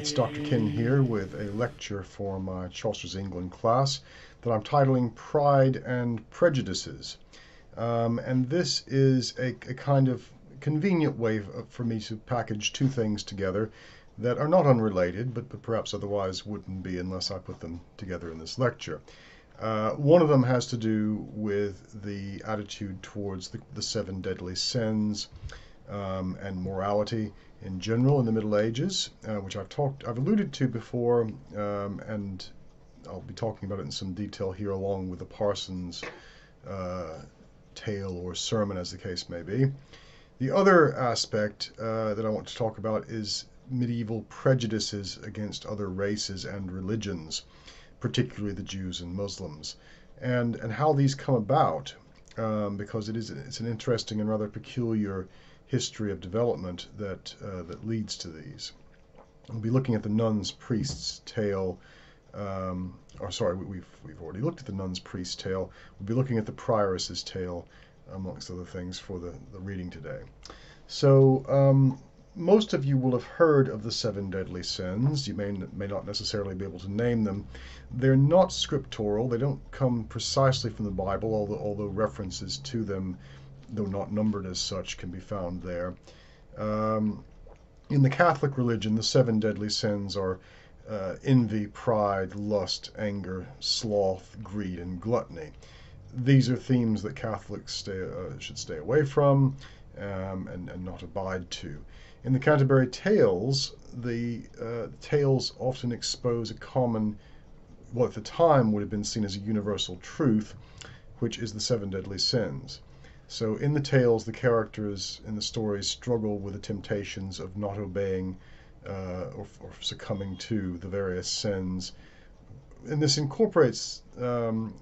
It's Dr. Kin here with a lecture for my Chaucer's England class that I'm titling Pride and Prejudices. And this is a kind of convenient way for me to package two things together that are not unrelated, but perhaps otherwise wouldn't be unless I put them together in this lecture. One of them has to do with the attitude towards the seven deadly sins and morality in general in the Middle Ages, which I've alluded to before, and I'll be talking about it in some detail here, along with the parson's tale or sermon, as the case may be. The other aspect that I want to talk about is medieval prejudices against other races and religions, particularly the Jews and Muslims, and how these come about, because it's an interesting and rather peculiar history of development that leads to these. We'll be looking at the nun's priest's tale. We've already looked at the nun's priest's tale. We'll be looking at the prioress's tale, amongst other things, for the reading today. So most of you will have heard of the seven deadly sins. You may not necessarily be able to name them. They're not scriptural. They don't come precisely from the Bible, although references to them, though not numbered as such, can be found there. In the Catholic religion, the seven deadly sins are envy, pride, lust, anger, sloth, greed, and gluttony. These are themes that Catholics should stay away from and not abide to. In the Canterbury Tales, the tales often expose a common, what at the time would have been seen as a universal truth, which is the seven deadly sins. So in the tales, the characters in the stories struggle with the temptations of not obeying or succumbing to the various sins. And this incorporates and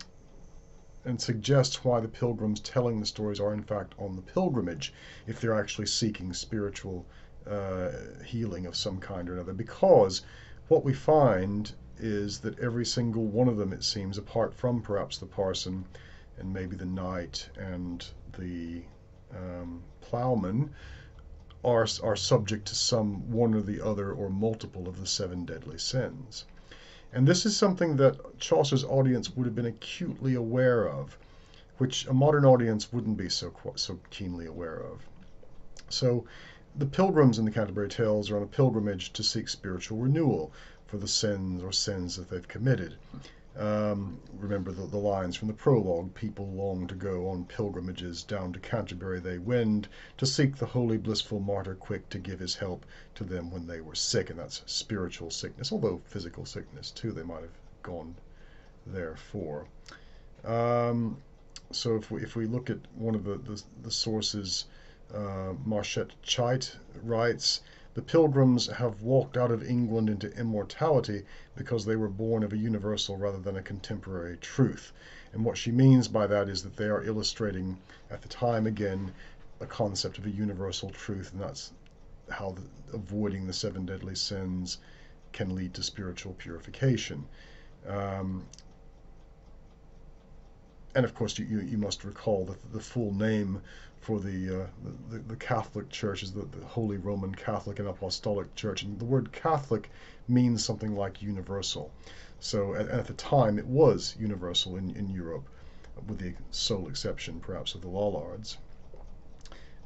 suggests why the pilgrims telling the stories are in fact on the pilgrimage, if they're actually seeking spiritual healing of some kind or another. Because what we find is that every single one of them, it seems, apart from perhaps the parson and maybe the knight and the plowman, are subject to some one or the other or multiple of the seven deadly sins. And this is something that Chaucer's audience would have been acutely aware of, which a modern audience wouldn't be so keenly aware of. So the pilgrims in the Canterbury Tales are on a pilgrimage to seek spiritual renewal for the sins that they've committed. Remember the lines from the prologue: people long to go on pilgrimages, down to Canterbury they wend, to seek the holy blissful martyr quick, to give his help to them when they were sick. And that's spiritual sickness, although physical sickness too they might have gone there for. So if we look at one of the sources, Marchet Chait writes, "The pilgrims have walked out of England into immortality because they were born of a universal rather than a contemporary truth." And what she means by that is that they are illustrating, at the time again, a concept of a universal truth, and that's how avoiding the seven deadly sins can lead to spiritual purification. And of course, you must recall that the full name for the Catholic Church is the Holy Roman Catholic and Apostolic Church, and the word Catholic means something like universal. So at the time, it was universal in Europe, with the sole exception, perhaps, of the Lollards.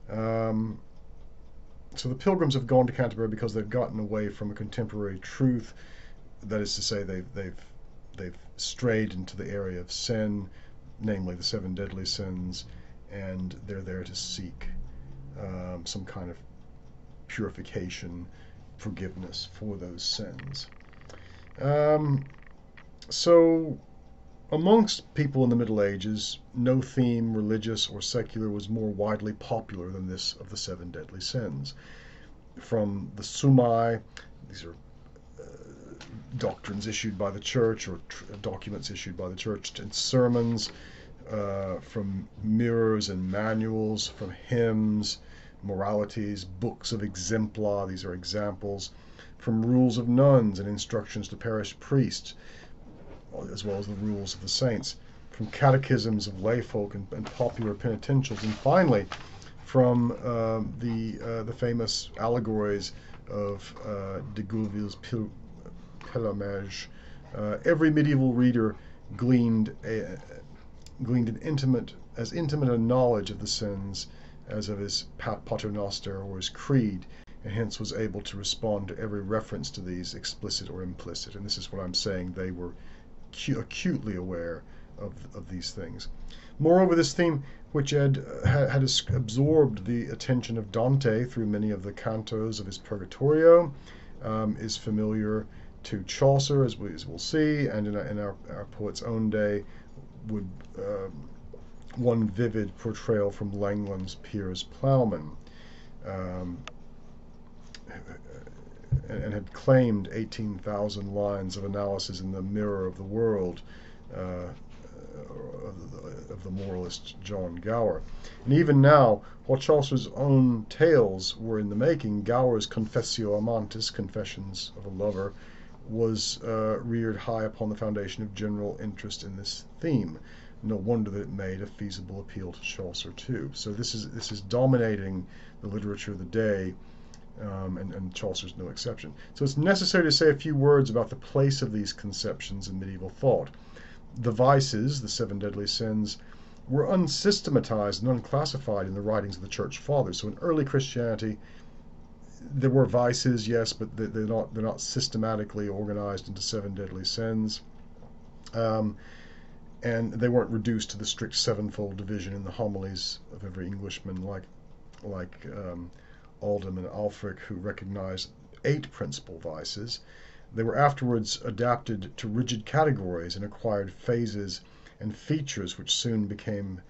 So the pilgrims have gone to Canterbury because they've gotten away from a contemporary truth. That is to say, they've strayed into the area of sin, namely the seven deadly sins, and they're there to seek some kind of purification, forgiveness for those sins. So amongst people in the Middle Ages, no theme, religious or secular, was more widely popular than this of the seven deadly sins. From the Sumai, these are doctrines issued by the church, or documents issued by the church, and sermons, from mirrors and manuals, from hymns, moralities, books of exempla, these are examples, from rules of nuns and instructions to parish priests, as well as the rules of the saints, from catechisms of layfolk and popular penitentials, and finally from the famous allegories of de Gourville's Pellemage. Every medieval reader gleaned as intimate a knowledge of the sins as of his Paternoster or his creed, and hence was able to respond to every reference to these, explicit or implicit. And this is what I'm saying, they were acutely aware of these things. Moreover, this theme, which had absorbed the attention of Dante through many of the cantos of his Purgatorio, is familiar to Chaucer, as we'll see, and in our poet's own day, would one vivid portrayal from Langland's Piers Plowman, and had claimed 18,000 lines of analysis in the Mirror of the World of the moralist John Gower. And even now, while Chaucer's own tales were in the making, Gower's Confessio Amantis, Confessions of a Lover, was reared high upon the foundation of general interest in this theme. No wonder that it made a feasible appeal to Chaucer too. So this is dominating the literature of the day, and Chaucer's no exception. So it's necessary to say a few words about the place of these conceptions in medieval thought. The vices, the 7 deadly sins, were unsystematized and unclassified in the writings of the Church Fathers. So in early Christianity, there were vices, yes, but they're not systematically organized into 7 deadly sins, and they weren't reduced to the strict sevenfold division in the homilies of every Englishman, like Oldham and Alfric, who recognized 8 principal vices. They were afterwards adapted to rigid categories and acquired phases and features which soon became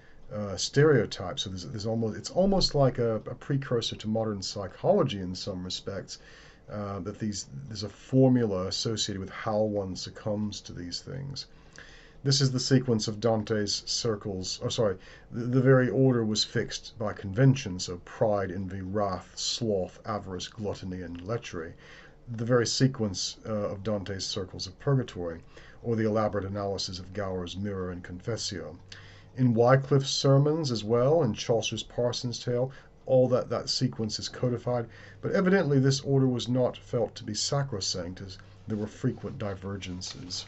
stereotypes. So it's almost like a precursor to modern psychology in some respects, that there's a formula associated with how one succumbs to these things. This is the sequence of Dante's circles. The very order was fixed by convention, so pride, envy, wrath, sloth, avarice, gluttony, and lechery. The very sequence of Dante's circles of purgatory, or the elaborate analysis of Gower's Mirror and Confessio. In Wycliffe's sermons as well, in Chaucer's Parson's Tale, all that sequence is codified, but evidently this order was not felt to be sacrosanct, as there were frequent divergences.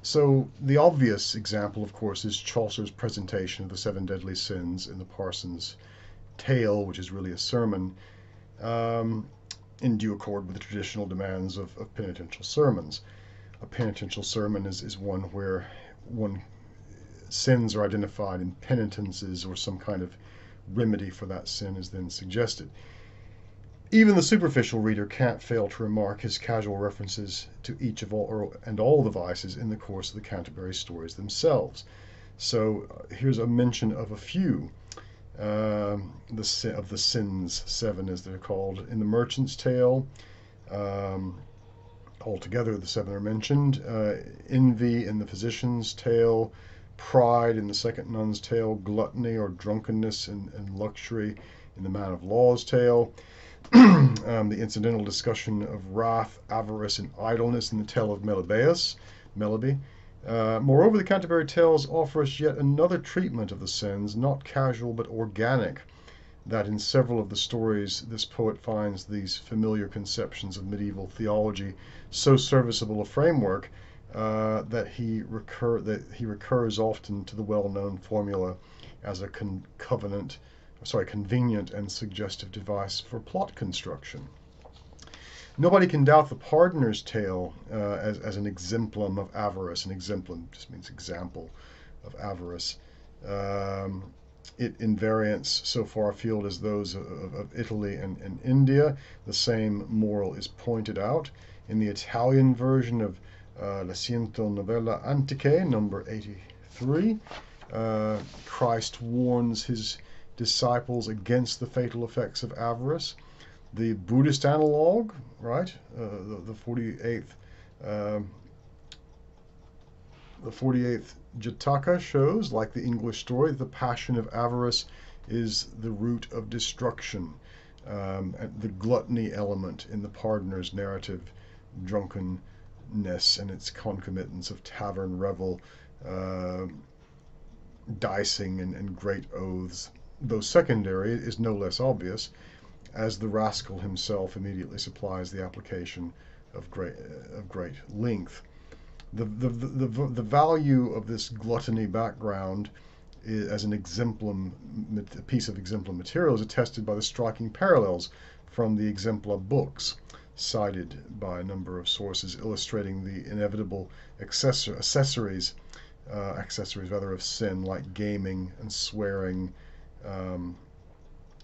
So the obvious example, of course, is Chaucer's presentation of the 7 deadly sins in the Parson's Tale, which is really a sermon, in due accord with the traditional demands of penitential sermons. A penitential sermon is one where sins are identified and penitences or some kind of remedy for that sin is then suggested. Even the superficial reader can't fail to remark his casual references to each of all the vices in the course of the Canterbury stories themselves. So here's a mention of a few. Of the sins, 7 as they're called, in the Merchant's Tale. Altogether the 7 are mentioned. Envy in the Physician's Tale, pride in the Second Nun's Tale, gluttony or drunkenness and luxury in the Man of Law's Tale, the incidental discussion of wrath, avarice, and idleness in the Tale of Melibea. Moreover, the Canterbury Tales offer us yet another treatment of the sins, not casual but organic, that in several of the stories this poet finds these familiar conceptions of medieval theology so serviceable a framework that he recurs often to the well-known formula as a convenient and suggestive device for plot construction. Nobody can doubt the Pardoner's Tale as an exemplum of avarice. An exemplum just means example of avarice. It in variants so far afield as those of Italy and India. The same moral is pointed out. In the Italian version of La Ciento Novella Antiche, number 83, Christ warns his disciples against the fatal effects of avarice. The Buddhist analog, right? The 48th Jataka shows, like the English story, that the passion of avarice is the root of destruction. The gluttony element in the Pardoner's narrative, drunkenness and its concomitants of tavern revel, dicing and great oaths, though secondary, is no less obvious, as the rascal himself immediately supplies the application of great length. The value of this gluttony background as an a piece of exemplar material is attested by the striking parallels from the exemplar books, cited by a number of sources, illustrating the inevitable accessories of sin, like gaming and swearing,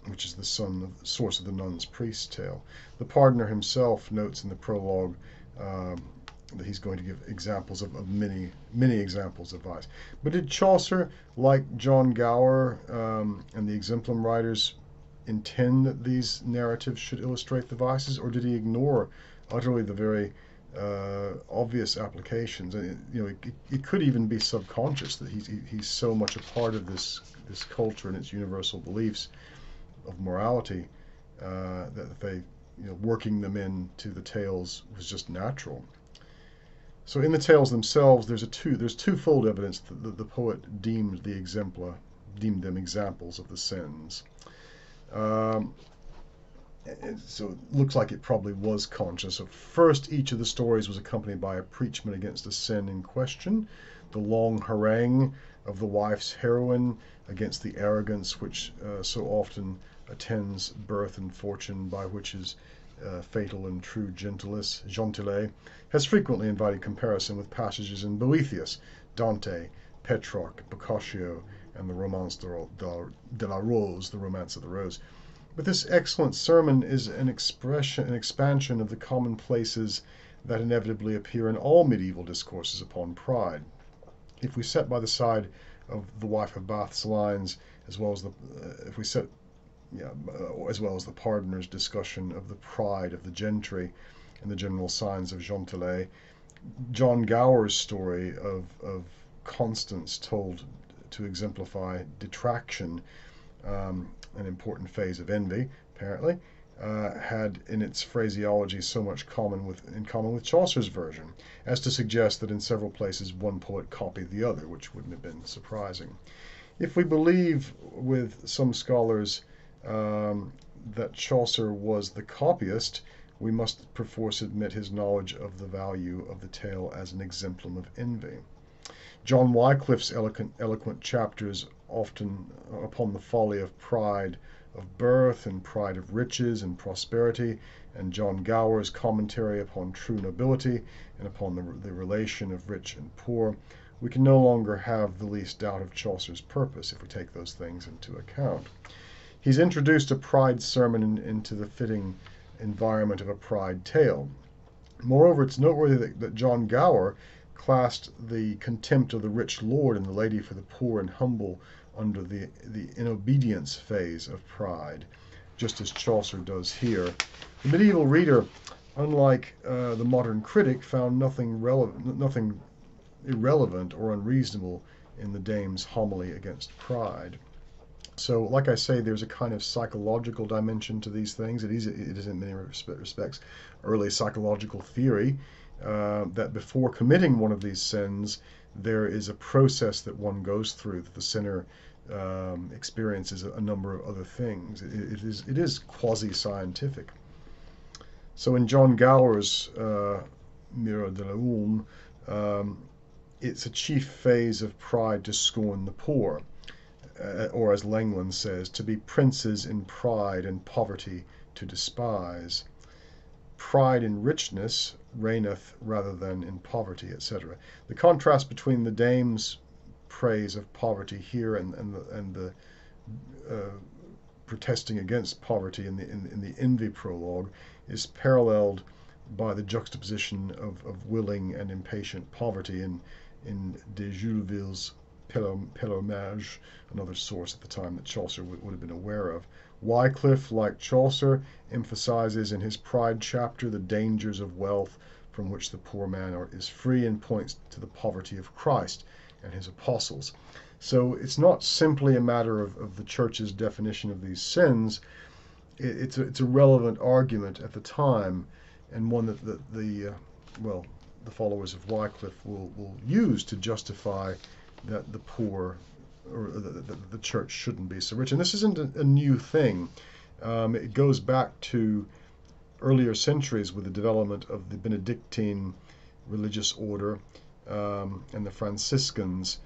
which is the source of the nun's priest tale. The pardoner himself notes in the prologue that he's going to give examples of many examples of vice. But did Chaucer, like John Gower and the exemplum writers, intend that these narratives should illustrate the vices, or did he ignore utterly the very obvious applications? It could even be subconscious that he's so much a part of this culture and its universal beliefs of morality that they, working them into the tales was just natural. So in the tales themselves, there's twofold evidence that the poet deemed them examples of the sins. So it looks like it probably was conscious. So first, each of the stories was accompanied by a preachment against the sin in question, the long harangue of the wife's heroine against the arrogance which so often attends birth and fortune, by which is fatal and true gentleness, has frequently invited comparison with passages in Boethius, Dante, Petrarch, Boccaccio, and the Romance de la Rose, the Romance of the Rose. But this excellent sermon is an expansion of the commonplaces that inevitably appear in all medieval discourses upon pride. If we set by the side of the Wife of Bath's lines, as well as the pardoner's discussion of the pride of the gentry and the general signs of gentilé, John Gower's story of Constance told to exemplify detraction, an important phase of envy, apparently, had in its phraseology so much in common with Chaucer's version, as to suggest that in several places one poet copied the other, which wouldn't have been surprising. If we believe with some scholars that Chaucer was the copyist, we must perforce admit his knowledge of the value of the tale as an exemplum of envy. John Wycliffe's eloquent chapters often upon the folly of pride of birth and pride of riches and prosperity, and John Gower's commentary upon true nobility and upon the relation of rich and poor, we can no longer have the least doubt of Chaucer's purpose if we take those things into account. He's introduced a pride sermon into the fitting environment of a pride tale. Moreover, it's noteworthy that John Gower classed the contempt of the rich lord and the lady for the poor and humble under the inobedience phase of pride, just as Chaucer does here. The medieval reader, unlike the modern critic, found nothing irrelevant or unreasonable in the dame's homily against pride. So, like I say, there's a kind of psychological dimension to these things. It is in many respects early psychological theory, that before committing one of these sins, there is a process that one goes through, that the sinner experiences a number of other things. It is quasi-scientific. So in John Gower's Mirror de la Ulme, it's a chief phase of pride to scorn the poor, or as Langland says, to be princes in pride and poverty to despise. Pride in richness reigneth rather than in poverty, etc. The contrast between the dame's praise of poverty here and the protesting against poverty in the envy prologue is paralleled by the juxtaposition of willing and impatient poverty in de Juleville's Pelomage, another source at the time that Chaucer would have been aware of. Wycliffe, like Chaucer, emphasizes in his pride chapter the dangers of wealth from which the poor man is free, and points to the poverty of Christ and his apostles. So it's not simply a matter of the church's definition of these sins. It's a relevant argument at the time, and one that the followers of Wycliffe will use to justify that the poor or the church shouldn't be so rich. And this isn't a new thing. It goes back to earlier centuries with the development of the Benedictine religious order, and the Franciscans,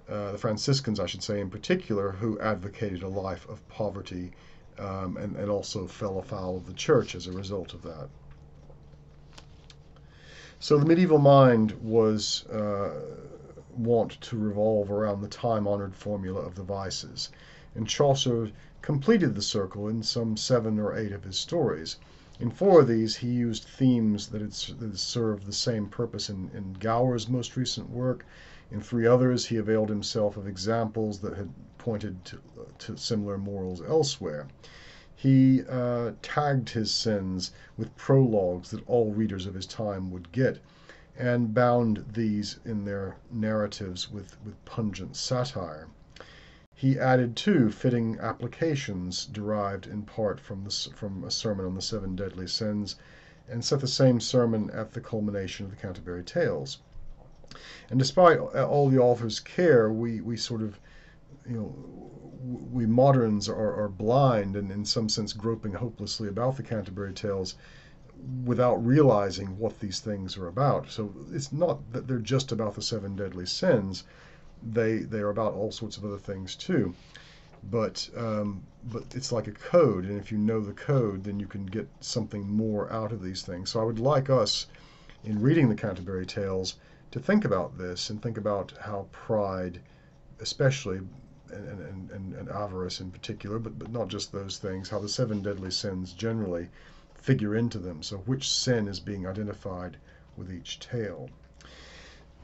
I should say, in particular, who advocated a life of poverty, and also fell afoul of the church as a result of that. So the medieval mind was wont to revolve around the time-honored formula of the vices, and Chaucer completed the circle in some 7 or 8 of his stories. In 4 of these, he used themes that had served the same purpose in Gower's most recent work. In 3 others, he availed himself of examples that had pointed to similar morals elsewhere. He tagged his sins with prologues that all readers of his time would get, and bound these in their narratives with pungent satire. He added, too, fitting applications derived in part from a sermon on the 7 deadly sins, and set the same sermon at the culmination of the Canterbury Tales. And despite all the author's care, we sort of, we moderns are blind and in some sense groping hopelessly about the Canterbury Tales without realizing what these things are about. So it's not that they're just about the 7 deadly sins. They are about all sorts of other things too. But it's like a code, and if you know the code, then you can get something more out of these things. So I would like us, in reading the Canterbury Tales, to think about this and think about how pride, especially, and avarice in particular, but not just those things, how the 7 deadly sins generally figure into them. So which sin is being identified with each tale.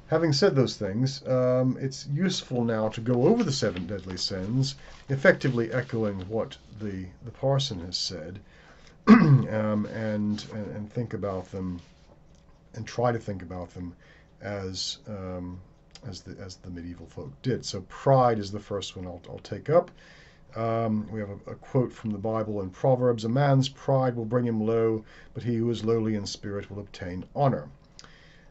Having said those things, it's useful now to go over the 7 deadly sins, effectively echoing what the parson has said, and think about them, and try to think about them as the medieval folk did. So pride is the first one I'll take up. We have a quote from the Bible in Proverbs: "A man's pride will bring him low, but he who is lowly in spirit will obtain honor."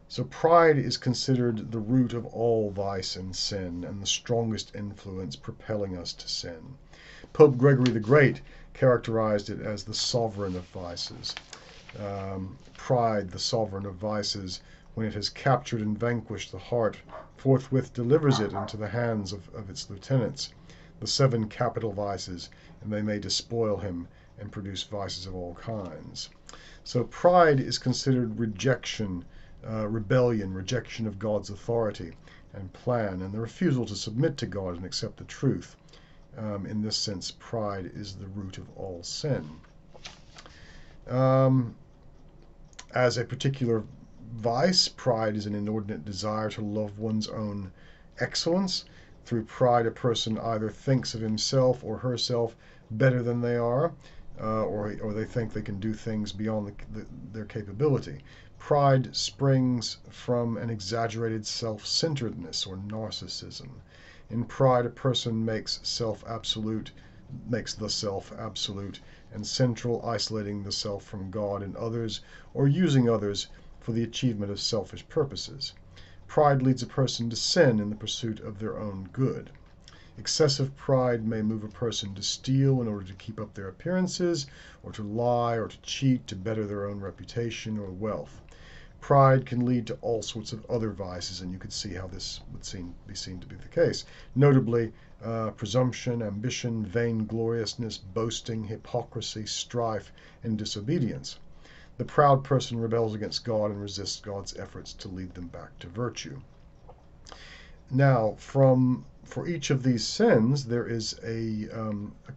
So pride is considered the root of all vice and sin, and the strongest influence propelling us to sin. Pope Gregory the Great characterized it as the sovereign of vices. Pride, the sovereign of vices, when it has captured and vanquished the heart, forthwith delivers it into the hands of its lieutenants, the 7 capital vices, and they may despoil him and produce vices of all kinds. So pride is considered rejection, rebellion, rejection of God's authority and plan, and the refusal to submit to God and accept the truth. In this sense, pride is the root of all sin. As a particular vice, pride is an inordinate desire to love one's own excellence. Through pride, a person either thinks of himself or herself better than they are, or they think they can do things beyond their capability. Pride springs from an exaggerated self-centeredness or narcissism. In pride, a person makes the self absolute, and central, isolating the self from God and others, or using others for the achievement of selfish purposes. Pride leads a person to sin in the pursuit of their own good. Excessive pride may move a person to steal in order to keep up their appearances, or to lie, or to cheat to better their own reputation or wealth. Pride can lead to all sorts of other vices, and you could see how this would be seen to be the case. Notably, presumption, ambition, vaingloriousness, boasting, hypocrisy, strife, and disobedience. The proud person rebels against God and resists God's efforts to lead them back to virtue. Now, for each of these sins, there is a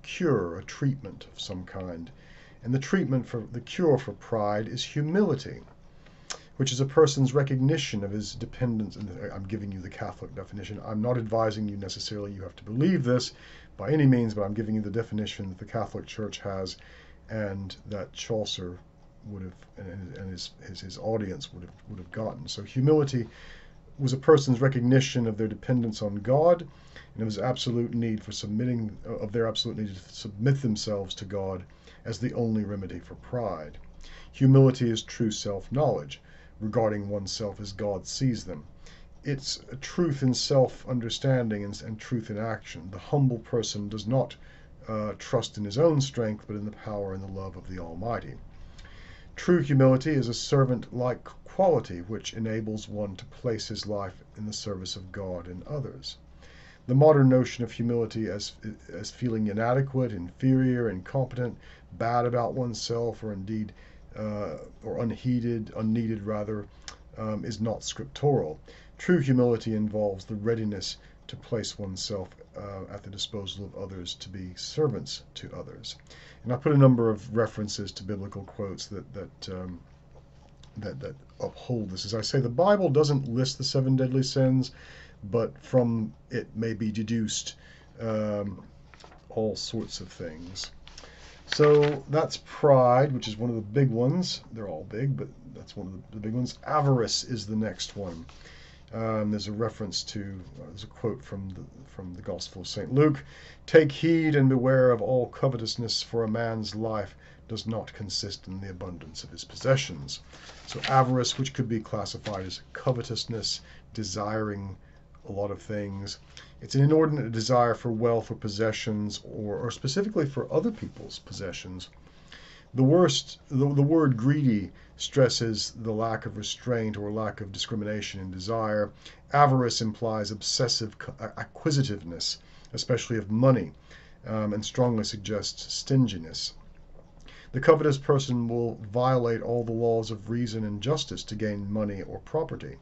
cure, a treatment of some kind. And the cure for pride is humility, which is a person's recognition of his dependence. And I'm giving you the Catholic definition. I'm not advising you necessarily you have to believe this by any means, but I'm giving you the definition that the Catholic Church has, and that Chaucer would have, and his audience would have gotten. So humility was a person's recognition of their dependence on God, and of his absolute need to submit themselves to God as the only remedy for pride. Humility is true self-knowledge, regarding oneself as God sees them. it's a truth in self-understanding and truth in action. The humble person does not trust in his own strength, but in the power and the love of the Almighty. True humility is a servant-like quality which enables one to place his life in the service of God and others. The modern notion of humility as feeling inadequate, inferior, incompetent, bad about oneself, or indeed or unneeded rather, is not scriptural. True humility involves the readiness to place oneself at the disposal of others, to be servants to others. And I put a number of references to biblical quotes that uphold this. As I say, the Bible doesn't list the 7 deadly sins, but from it may be deduced all sorts of things. So that's pride, which is one of the big ones. They're all big, but that's one of the big ones. Avarice is the next one. There's a reference to, there's a quote from the Gospel of St. Luke. Take heed and beware of all covetousness, for a man's life does not consist in the abundance of his possessions. So avarice, which could be classified as covetousness, desiring a lot of things. It's an inordinate desire for wealth or possessions, or specifically for other people's possessions. The word greedy stresses the lack of restraint or lack of discrimination in desire. Avarice implies obsessive acquisitiveness, especially of money, and strongly suggests stinginess. The covetous person will violate all the laws of reason and justice to gain money or property.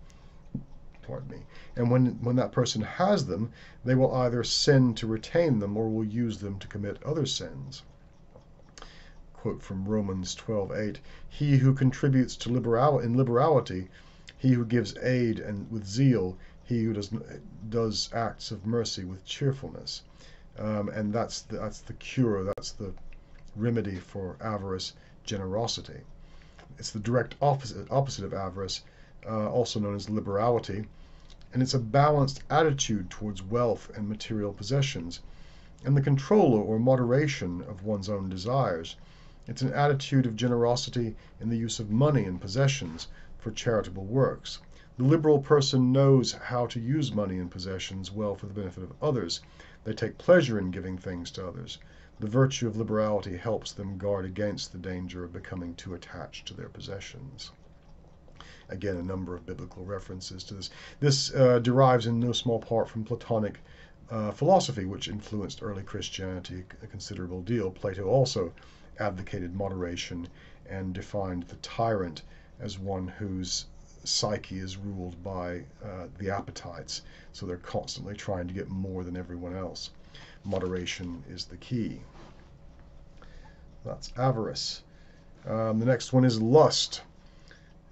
Pardon me. And when that person has them, they will either sin to retain them or will use them to commit other sins. Quote from Romans 12:8, he who contributes to liberality, he who gives aid and with zeal, he who does acts of mercy with cheerfulness. And that's the cure, that's the remedy for avarice, generosity. It's the direct opposite of avarice, also known as liberality, and it's a balanced attitude towards wealth and material possessions, and the control or moderation of one's own desires. It's an attitude of generosity in the use of money and possessions for charitable works. The liberal person knows how to use money and possessions well for the benefit of others. They take pleasure in giving things to others. The virtue of liberality helps them guard against the danger of becoming too attached to their possessions. Again, a number of biblical references to this. This derives in no small part from Platonic philosophy, which influenced early Christianity a considerable deal. Plato also advocated moderation and defined the tyrant as one whose psyche is ruled by the appetites, so they're constantly trying to get more than everyone else. Moderation is the key. That's avarice. The next one is lust.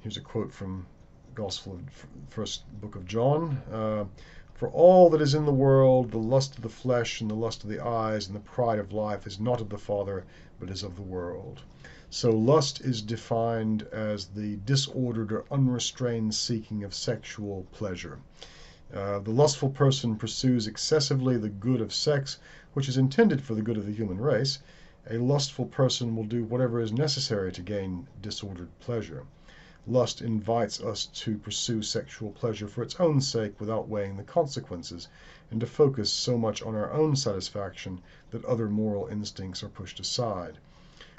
Here's a quote from Gospel of first book of John. For all that is in the world, the lust of the flesh and the lust of the eyes and the pride of life is not of the Father, but is of the world. So lust is defined as the disordered or unrestrained seeking of sexual pleasure. The lustful person pursues excessively the good of sex, which is intended for the good of the human race. A lustful person will do whatever is necessary to gain disordered pleasure. Lust invites us to pursue sexual pleasure for its own sake without weighing the consequences, and to focus so much on our own satisfaction that other moral instincts are pushed aside.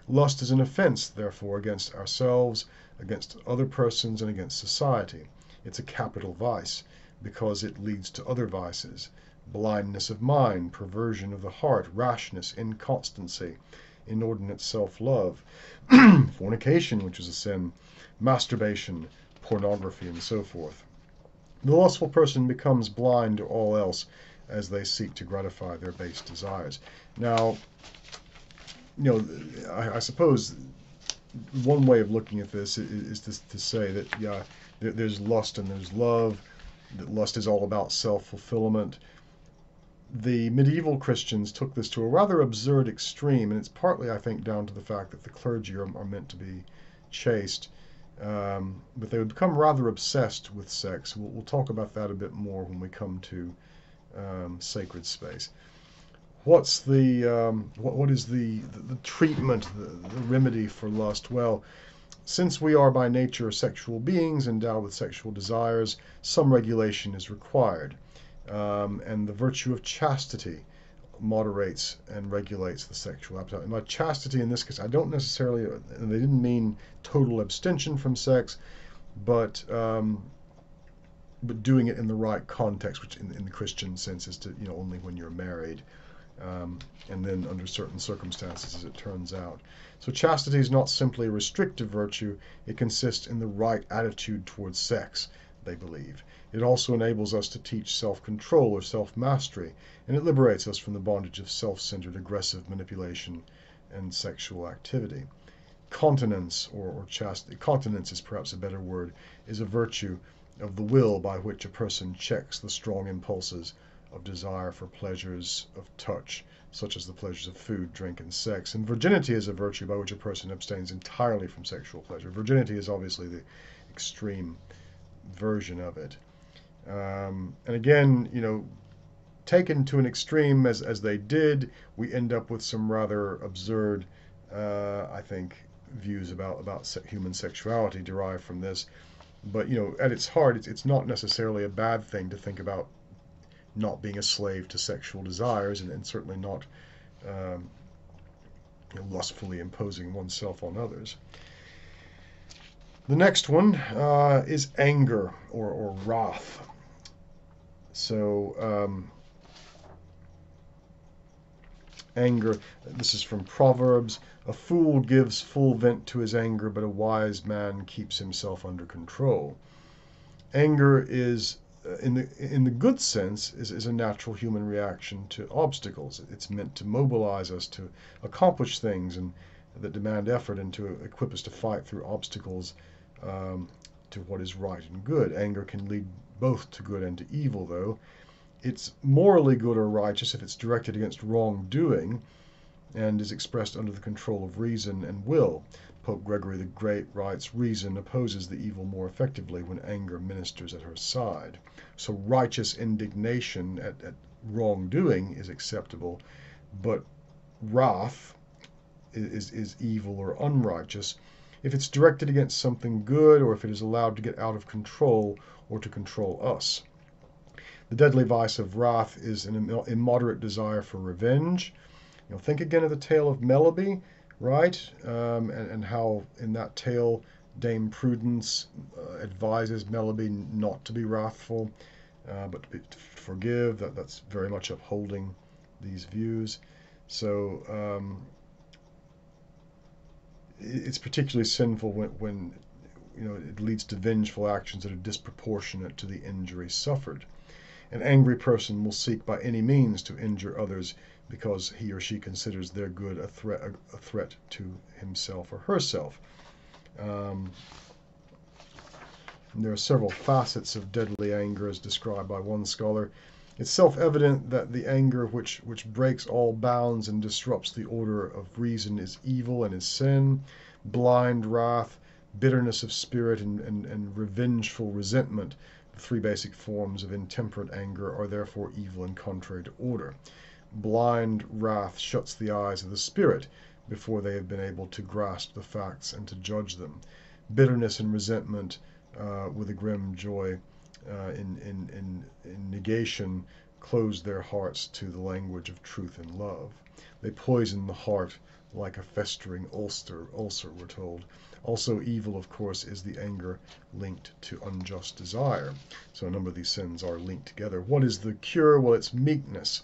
Lust is an offense, therefore, against ourselves, against other persons, and against society. It's a capital vice, because it leads to other vices: blindness of mind, perversion of the heart, rashness, inconstancy, inordinate self-love, fornication, which is a sin, masturbation, pornography, and so forth. The lustful person becomes blind to all else as they seek to gratify their base desires. Now, I suppose one way of looking at this is to say that, yeah, there's lust and there's love, that lust is all about self-fulfillment. The medieval Christians took this to a rather absurd extreme, and it's partly, I think, down to the fact that the clergy are meant to be chaste, but they would become rather obsessed with sex. We'll talk about that a bit more when we come to sacred space. What's what is the treatment, the remedy for lust? Well, Since we are by nature sexual beings endowed with sexual desires, some regulation is required. And the virtue of chastity moderates and regulates the sexual appetite. And by chastity in this case, I don't necessarily, and they didn't mean total abstention from sex, but doing it in the right context, which in the Christian sense is to, only when you're married, and then under certain circumstances, as it turns out. So chastity is not simply a restrictive virtue, it consists in the right attitude towards sex, they believe. It also enables us to teach self-control or self-mastery, and it liberates us from the bondage of self-centered aggressive manipulation and sexual activity. Continence, or chastity, continence is perhaps a better word, is a virtue of the will by which a person checks the strong impulses of desire for pleasures of touch, such as the pleasures of food, drink, and sex. And virginity is a virtue by which a person abstains entirely from sexual pleasure. Virginity is obviously the extreme version of it. And again, taken to an extreme as they did, we end up with some rather absurd, I think, views about human sexuality derived from this. But at its heart, it's not necessarily a bad thing to think about not being a slave to sexual desires, and certainly not lustfully imposing oneself on others. The next one is anger or wrath. So anger, this is from Proverbs. A fool gives full vent to his anger, but a wise man keeps himself under control. Anger is, in the good sense, is a natural human reaction to obstacles. It's meant to mobilize us to accomplish things and that demand effort, and to equip us to fight through obstacles to what is right and good. Anger can lead both to good and to evil, though. It's morally good or righteous if it's directed against wrongdoing and is expressed under the control of reason and will. Pope Gregory the Great writes, "Reason opposes the evil more effectively when anger ministers at her side." So righteous indignation at wrongdoing is acceptable, but wrath is evil or unrighteous if it's directed against something good, or if it is allowed to get out of control or to control us. The deadly vice of wrath is an immoderate desire for revenge. Think again of the tale of Melody, right? And how in that tale Dame Prudence advises Melody not to be wrathful, but to forgive. That's very much upholding these views. So it's particularly sinful when it leads to vengeful actions that are disproportionate to the injury suffered. An angry person will seek by any means to injure others because he or she considers their good a threat to himself or herself. There are several facets of deadly anger as described by one scholar. It's self-evident that the anger which breaks all bounds and disrupts the order of reason is evil and is sin. Blind wrath, bitterness of spirit, and revengeful resentment, the three basic forms of intemperate anger, are therefore evil and contrary to order. Blind wrath shuts the eyes of the spirit before they have been able to grasp the facts and to judge them. Bitterness and resentment, with a grim joy in negation, close their hearts to the language of truth and love. They poison the heart like a festering ulcer, we're told. Also evil, of course, is the anger linked to unjust desire. So a number of these sins are linked together. What is the cure? Well, it's meekness.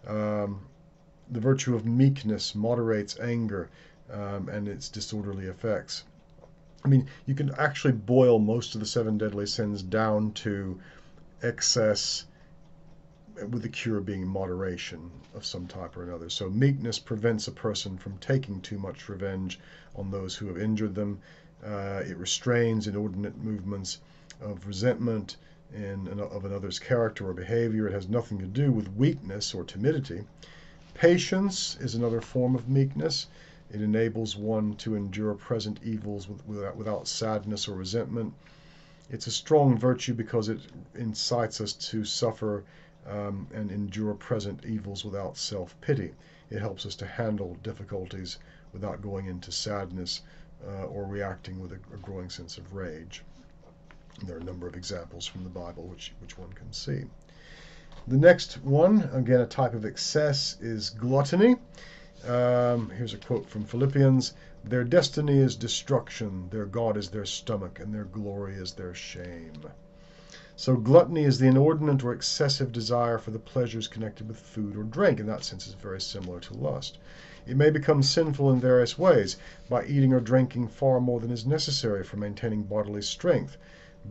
The virtue of meekness moderates anger and its disorderly effects. I mean, you can actually boil most of the 7 deadly sins down to excess, with the cure being moderation of some type or another. So meekness prevents a person from taking too much revenge on those who have injured them. It restrains inordinate movements of resentment of another's character or behavior. It has nothing to do with weakness or timidity. Patience is another form of meekness. It enables one to endure present evils without sadness or resentment. It's a strong virtue because it incites us to suffer and endure present evils without self-pity. It helps us to handle difficulties without going into sadness or reacting with a growing sense of rage. There are a number of examples from the Bible which one can see. The next one, again a type of excess, is gluttony. Here's a quote from Philippians: "Their destiny is destruction, their God is their stomach, and their glory is their shame." So gluttony is the inordinate or excessive desire for the pleasures connected with food or drink. In that sense, it's very similar to lust. It may become sinful in various ways: by eating or drinking far more than is necessary for maintaining bodily strength,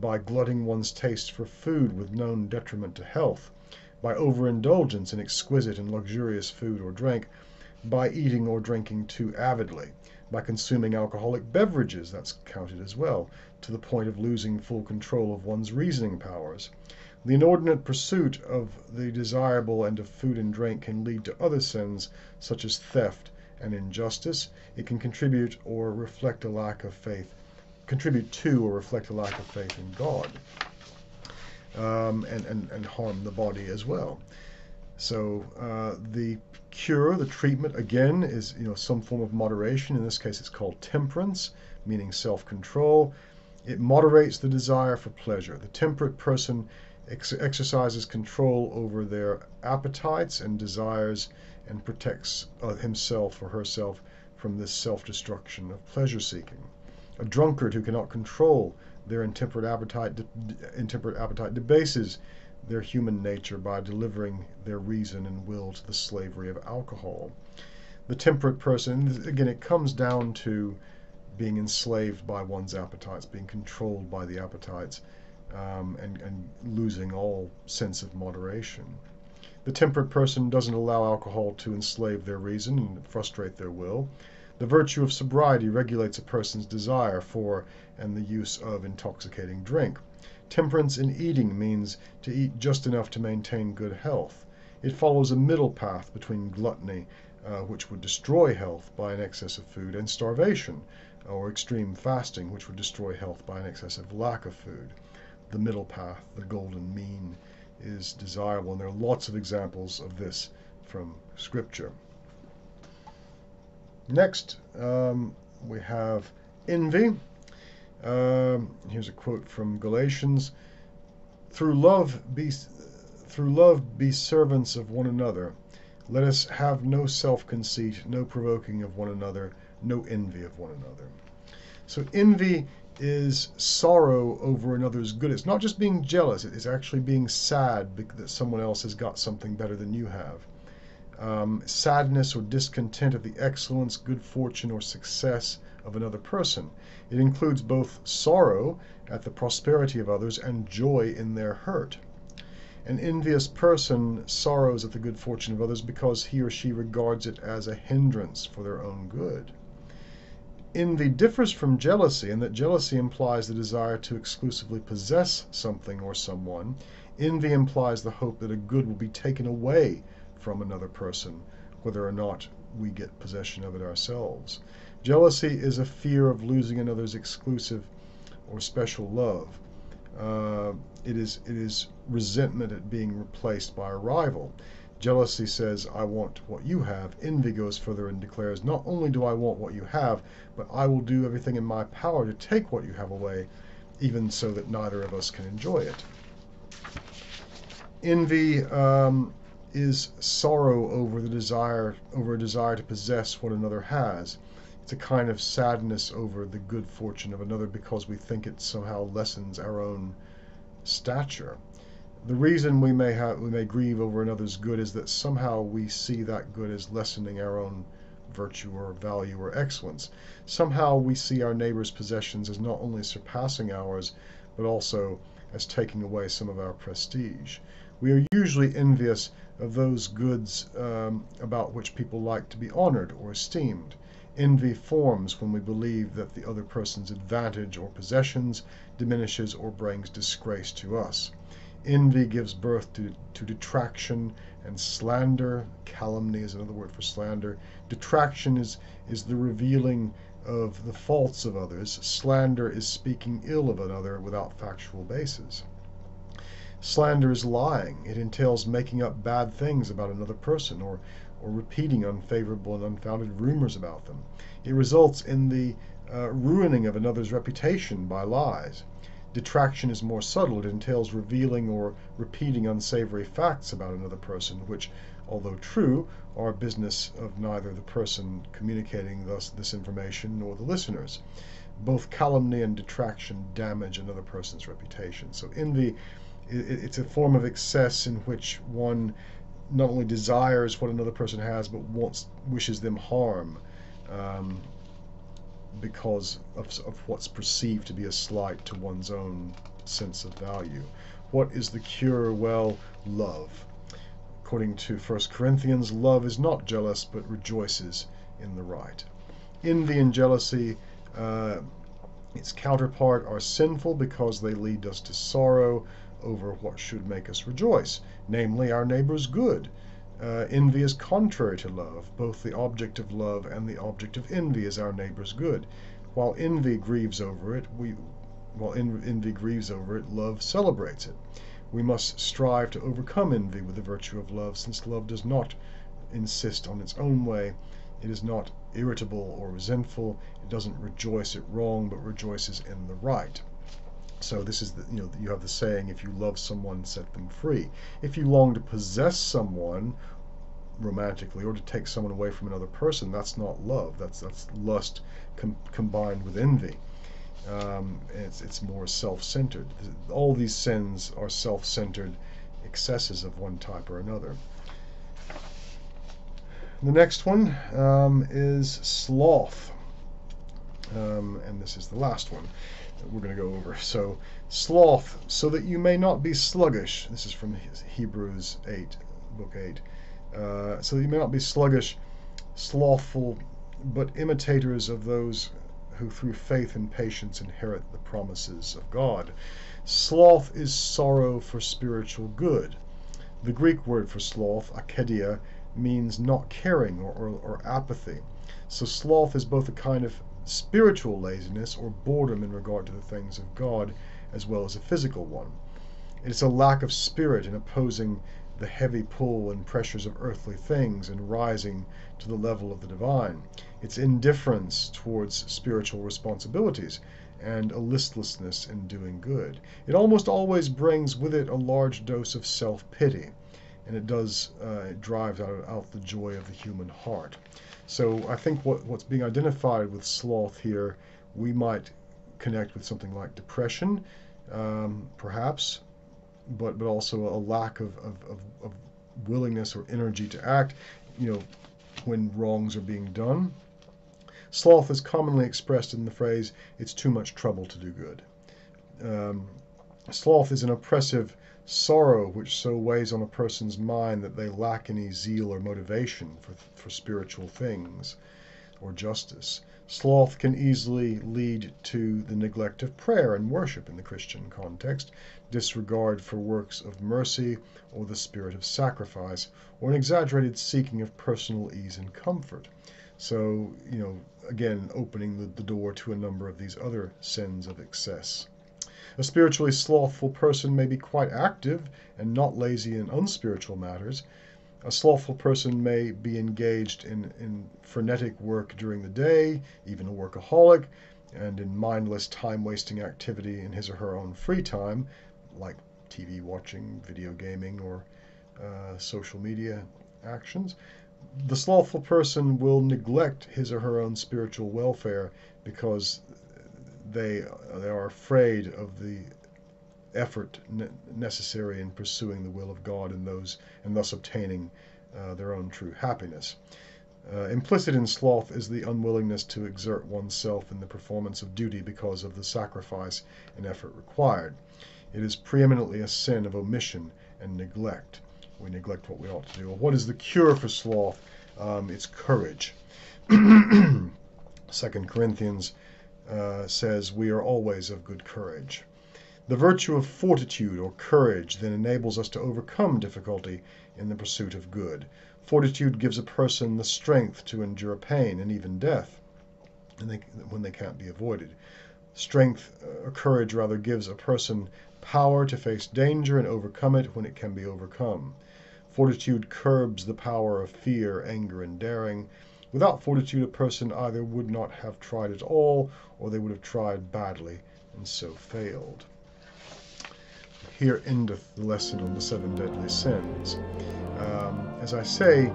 by glutting one's taste for food with known detriment to health, by overindulgence in exquisite and luxurious food or drink, by eating or drinking too avidly, by consuming alcoholic beverages, that's counted as well, to the point of losing full control of one's reasoning powers. The inordinate pursuit of the desirable and of food and drink can lead to other sins, such as theft and injustice. It can contribute to or reflect a lack of faith in God, and harm the body as well. So the cure, the treatment, again, is some form of moderation. In this case, it's called temperance, meaning self-control. It moderates the desire for pleasure. The temperate person exercises control over their appetites and desires and protects himself or herself from this self-destruction of pleasure-seeking. A drunkard who cannot control their intemperate appetite debases their human nature by delivering their reason and will to the slavery of alcohol. The temperate person, again, it comes down to being enslaved by one's appetites, being controlled by the appetites, and losing all sense of moderation. The temperate person doesn't allow alcohol to enslave their reason and frustrate their will. The virtue of sobriety regulates a person's desire for and the use of intoxicating drink. Temperance in eating means to eat just enough to maintain good health. It follows a middle path between gluttony, which would destroy health by an excess of food, and starvation, or extreme fasting, which would destroy health by an excessive lack of food. The middle path, the golden mean, is desirable, and there are lots of examples of this from Scripture. Next, we have envy. Here's a quote from Galatians: Through love be servants of one another. Let us have no self-conceit, no provoking of one another, no envy of one another. So envy is sorrow over another's good. It's not just being jealous, it's actually being sad that someone else has got something better than you have. Sadness or discontent at the excellence, good fortune, or success of another person. It includes both sorrow at the prosperity of others and joy in their hurt. An envious person sorrows at the good fortune of others because he or she regards it as a hindrance for their own good. Envy differs from jealousy in that jealousy implies the desire to exclusively possess something or someone. Envy implies the hope that a good will be taken away from another person, whether or not we get possession of it ourselves. Jealousy is a fear of losing another's exclusive or special love. It is resentment at being replaced by a rival. Jealousy says, I want what you have. Envy goes further and declares, not only do I want what you have, but I will do everything in my power to take what you have away, even so that neither of us can enjoy it. Envy is sorrow over a desire to possess what another has. It's a kind of sadness over the good fortune of another because we think it somehow lessens our own stature. The reason we may grieve over another's good is that somehow we see that good as lessening our own virtue or value or excellence. Somehow we see our neighbor's possessions as not only surpassing ours, but also as taking away some of our prestige. We are usually envious of those goods about which people like to be honored or esteemed. Envy forms when we believe that the other person's advantage or possessions diminishes or brings disgrace to us. Envy gives birth to detraction and slander. Calumny is another word for slander. Detraction is the revealing of the faults of others. Slander is speaking ill of another without factual basis. Slander is lying. It entails making up bad things about another person or repeating unfavorable and unfounded rumors about them. It results in the ruining of another's reputation by lies. Detraction is more subtle. It entails revealing or repeating unsavory facts about another person, which, although true, are business of neither the person communicating this information nor the listeners. Both calumny and detraction damage another person's reputation. So envy, it's a form of excess in which one not only desires what another person has, but wishes them harm, because of what's perceived to be a slight to one's own sense of value. What is the cure? Well, love. According to 1 Corinthians, love is not jealous, but rejoices in the right. Envy and jealousy, its counterpart, are sinful because they lead us to sorrow over what should make us rejoice, namely our neighbor's good. Envy is contrary to love. Both the object of love and the object of envy is our neighbor's good. While envy grieves over it, love celebrates it. We must strive to overcome envy with the virtue of love, since love does not insist on its own way. It is not irritable or resentful. It doesn't rejoice at wrong, but rejoices in the right. So this is you have the saying, if you love someone, set them free. If you long to possess someone romantically or to take someone away from another person, that's not love. That's lust combined with envy. It's more self-centered. All these sins are self-centered excesses of one type or another. The next one is sloth, and this is the last one that we're going to go over. So, sloth, so that you may not be sluggish. This is from Hebrews 8, book 8. So that you may not be sluggish, slothful, but imitators of those who through faith and patience inherit the promises of God. Sloth is sorrow for spiritual good. The Greek word for sloth, akedia, means not caring or apathy. So sloth is both a kind of spiritual laziness or boredom in regard to the things of God, as well as a physical one. It is a lack of spirit in opposing the heavy pull and pressures of earthly things and rising to the level of the divine. It's indifference towards spiritual responsibilities and a listlessness in doing good. It almost always brings with it a large dose of self-pity, and it drives out the joy of the human heart. So I think what's being identified with sloth here, we might connect with something like depression, perhaps, but also a lack of willingness or energy to act, when wrongs are being done. Sloth is commonly expressed in the phrase, it's too much trouble to do good. Sloth is an oppressive sorrow which so weighs on a person's mind that they lack any zeal or motivation for spiritual things or justice. Sloth can easily lead to the neglect of prayer and worship in the Christian context, disregard for works of mercy or the spirit of sacrifice, or an exaggerated seeking of personal ease and comfort. So, again, opening the door to a number of these other sins of excess. A spiritually slothful person may be quite active and not lazy in unspiritual matters. A slothful person may be engaged in frenetic work during the day, even a workaholic, and in mindless time-wasting activity in his or her own free time, like TV watching, video gaming, or social media actions. The slothful person will neglect his or her own spiritual welfare because they are afraid of the effort necessary in pursuing the will of God and thus obtaining their own true happiness. Implicit in sloth is the unwillingness to exert oneself in the performance of duty because of the sacrifice and effort required. It is preeminently a sin of omission and neglect. We neglect what we ought to do. Well, what is the cure for sloth? It's courage. 2 Corinthians says, we are always of good courage. The virtue of fortitude or courage then enables us to overcome difficulty in the pursuit of good. Fortitude gives a person the strength to endure pain and even death when they can't be avoided. Courage rather gives a person power to face danger and overcome it when it can be overcome. Fortitude curbs the power of fear, anger, and daring. Without fortitude, a person either would not have tried at all, or they would have tried badly and so failed. Here endeth the lesson on the 7 deadly sins. As I say,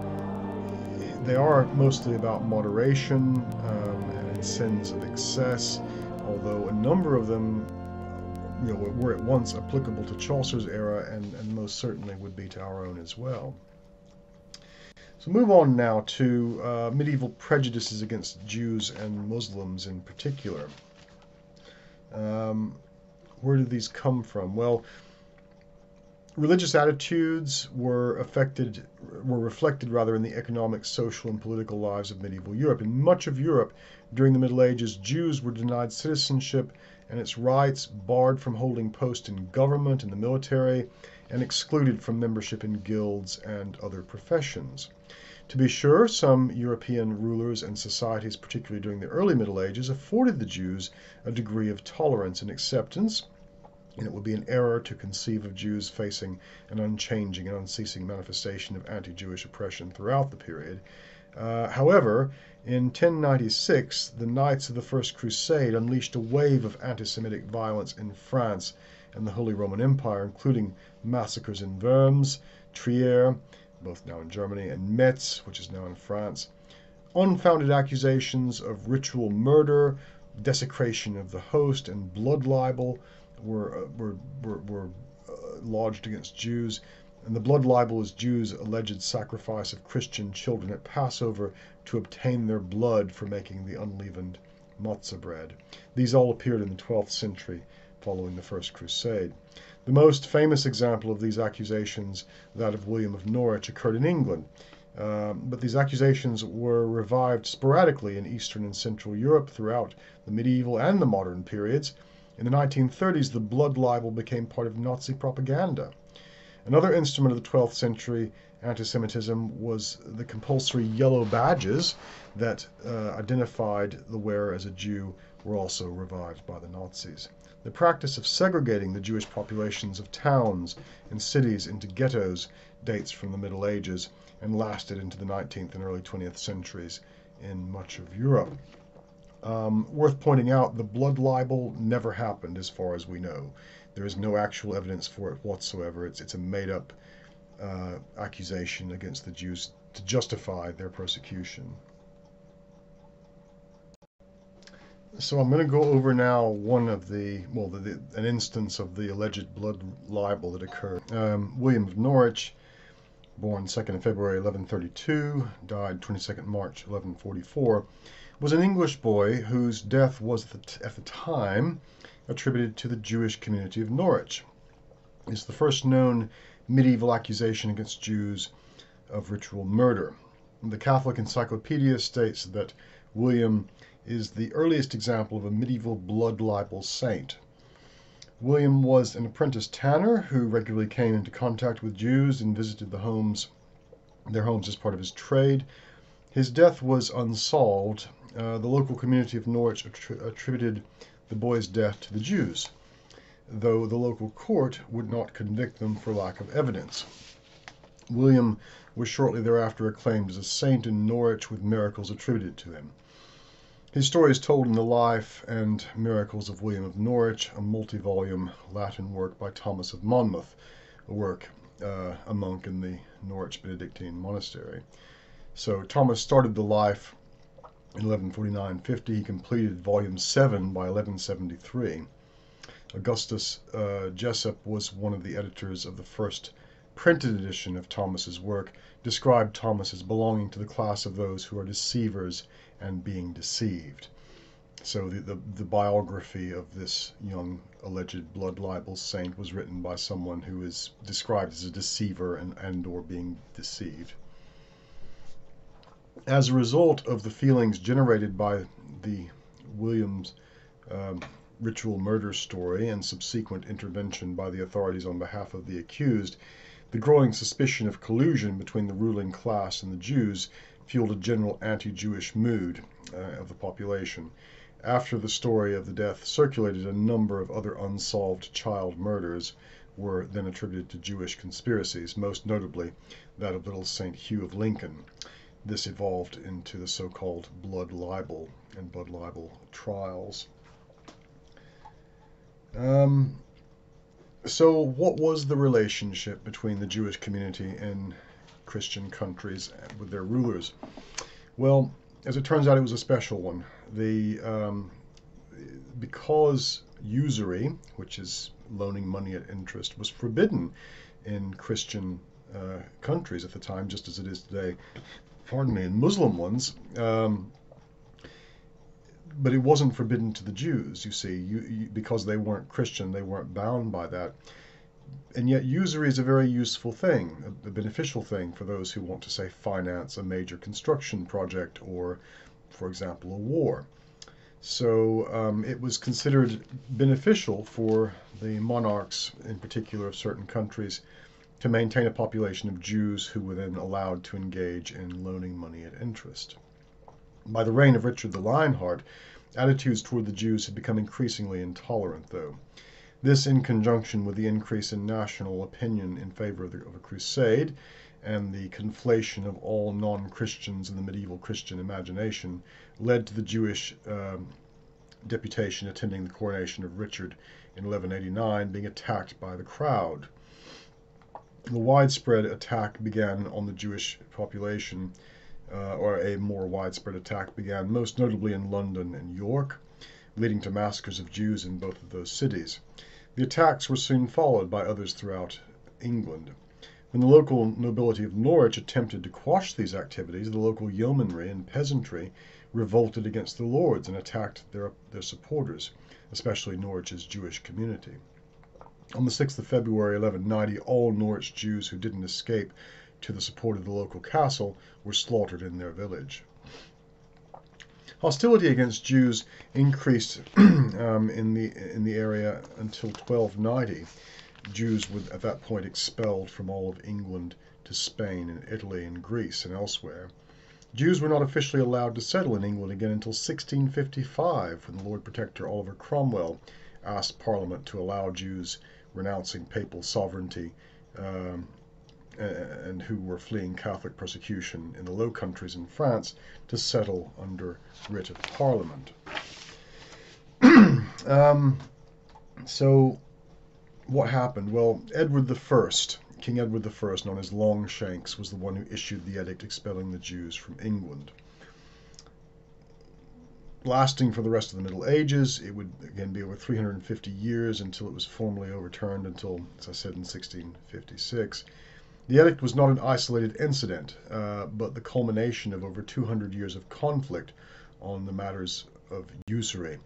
they are mostly about moderation and sins of excess, although a number of them were at once applicable to Chaucer's era and most certainly would be to our own as well. So move on now to medieval prejudices against Jews and Muslims in particular. Where did these come from? Well, religious attitudes were reflected in the economic, social, and political lives of medieval Europe. In much of Europe during the Middle Ages, Jews were denied citizenship and its rights, barred from holding posts in government and the military, and excluded from membership in guilds and other professions. To be sure, some European rulers and societies, particularly during the early Middle Ages, afforded the Jews a degree of tolerance and acceptance, and it would be an error to conceive of Jews facing an unchanging and unceasing manifestation of anti-Jewish oppression throughout the period. However, in 1096, the Knights of the First Crusade unleashed a wave of anti-Semitic violence in France and the Holy Roman Empire, including massacres in Worms, Trier, both now in Germany, and Metz, which is now in France. Unfounded accusations of ritual murder, desecration of the host, and blood libel were lodged against Jews. And the blood libel is Jews' alleged sacrifice of Christian children at Passover to obtain their blood for making the unleavened matzah bread. These all appeared in the 12th century following the First Crusade. The most famous example of these accusations, that of William of Norwich, occurred in England. But these accusations were revived sporadically in Eastern and Central Europe throughout the medieval and the modern periods. In the 1930s, the blood libel became part of Nazi propaganda. Another instrument of the 12th century anti-Semitism was the compulsory yellow badges that identified the wearer as a Jew were also revived by the Nazis. The practice of segregating the Jewish populations of towns and cities into ghettos dates from the Middle Ages and lasted into the 19th and early 20th centuries in much of Europe. Worth pointing out, the blood libel never happened as far as we know. There is no actual evidence for it whatsoever. It's a made-up accusation against the Jews to justify their persecution. So I'm going to go over now an instance of the alleged blood libel that occurred. William of Norwich, born 2nd of February 1132, died 22nd March 1144, was an English boy whose death was at the time attributed to the Jewish community of Norwich. It's the first known medieval accusation against Jews of ritual murder. The Catholic Encyclopedia states that William is the earliest example of a medieval blood libel saint. William was an apprentice tanner who regularly came into contact with Jews and visited their homes as part of his trade. His death was unsolved. The local community of Norwich attributed the boy's death to the Jews, though the local court would not convict them for lack of evidence. William was shortly thereafter acclaimed as a saint in Norwich with miracles attributed to him. His story is told in The Life and Miracles of William of Norwich, a multi-volume Latin work by Thomas of Monmouth, a monk in the Norwich Benedictine monastery. So Thomas started The Life in 1149-50. He completed volume 7 by 1173. Augustus Jessup was one of the editors of the first printed edition of Thomas's work, described Thomas as belonging to the class of those who are deceivers and being deceived. So the biography of this young alleged blood libel saint was written by someone who is described as a deceiver and or being deceived. As a result of the feelings generated by the Williams ritual murder story and subsequent intervention by the authorities on behalf of the accused, the growing suspicion of collusion between the ruling class and the Jews fueled a general anti-Jewish mood of the population. After the story of the death circulated, a number of other unsolved child murders were then attributed to Jewish conspiracies, most notably that of little St. Hugh of Lincoln. This evolved into the so-called blood libel and blood libel trials. So what was the relationship between the Jewish community and Christian countries with their rulers? Well, as it turns out, it was a special one. Because usury, which is loaning money at interest, was forbidden in Christian countries at the time, just as it is today, in Muslim ones, but it wasn't forbidden to the Jews, you see, because they weren't Christian, they weren't bound by that. And yet usury is a very useful thing, a beneficial thing for those who want to, say, finance a major construction project or, for example, a war. So it was considered beneficial for the monarchs, in particular of certain countries, to maintain a population of Jews who were then allowed to engage in loaning money at interest. By the reign of Richard the Lionheart, attitudes toward the Jews had become increasingly intolerant, though. This, in conjunction with the increase in national opinion in favor of a crusade and the conflation of all non-Christians in the medieval Christian imagination, led to the Jewish deputation attending the coronation of Richard in 1189 being attacked by the crowd. The widespread attack began on the Jewish population, or a more widespread attack began most notably in London and York, leading to massacres of Jews in both of those cities. The attacks were soon followed by others throughout England. When the local nobility of Norwich attempted to quash these activities, the local yeomanry and peasantry revolted against the lords and attacked their supporters, especially Norwich's Jewish community. On the 6th of February 1190, all Norwich Jews who didn't escape to the support of the local castle were slaughtered in their village. Hostility against Jews increased in the area until 1290. Jews were at that point expelled from all of England to Spain and Italy and Greece and elsewhere. Jews were not officially allowed to settle in England again until 1655, when the Lord Protector Oliver Cromwell asked Parliament to allow Jews renouncing papal sovereignty and who were fleeing Catholic persecution in the Low Countries in France to settle under writ of Parliament. So what happened? Well, King Edward I, known as Longshanks, was the one who issued the edict expelling the Jews from England. Lasting for the rest of the Middle Ages, it would again be over 350 years until it was formally overturned until, as I said, in 1656. The edict was not an isolated incident, but the culmination of over 200 years of conflict on the matters of usury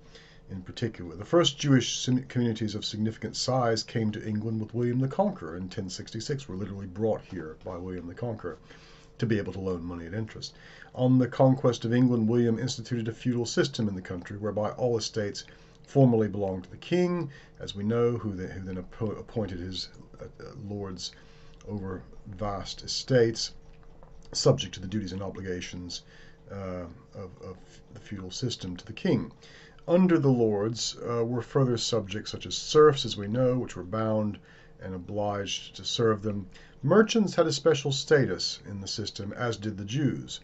in particular. The first Jewish communities of significant size came to England with William the Conqueror in 1066, were literally brought here by William the Conqueror to be able to loan money at interest. On the conquest of England, William instituted a feudal system in the country whereby all estates formerly belonged to the king, as we know, who then appointed his lords over vast estates, subject to the duties and obligations of the feudal system to the king. Under the lords were further subjects such as serfs, as we know, which were bound and obliged to serve them. Merchants had a special status in the system, as did the Jews.